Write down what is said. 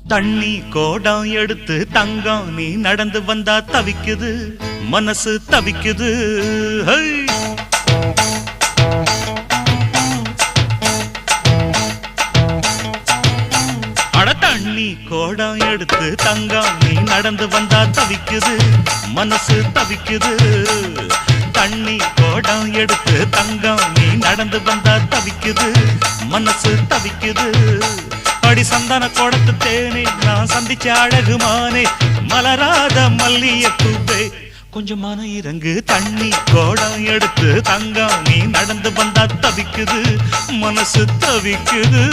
தண்ணி கோடம் எடுத்து தங்கம் நீ நடந்து வந்தா தவிக்குது மனசு தவிக்குது. அட தண்ணி கோடம் எடுத்து தங்கம் நீ நடந்து வந்தா தவிக்குது மனசு தவிக்குது. தண்ணி கோடம் எடுத்து தங்கம் நீ நடந்து வந்தா தவிக்குது மனசு தவிக்குது. அடி சந்தன கோடத்து தேனே நான் சந்திச்ச அழகுமானே மலராத மல்லியப்பூவே கொஞ்சம் மன இறங்கு. தண்ணி கோடம் எடுத்து தங்கம் நீ நடந்து வந்தா தவிக்குது மனசு தவிக்குது.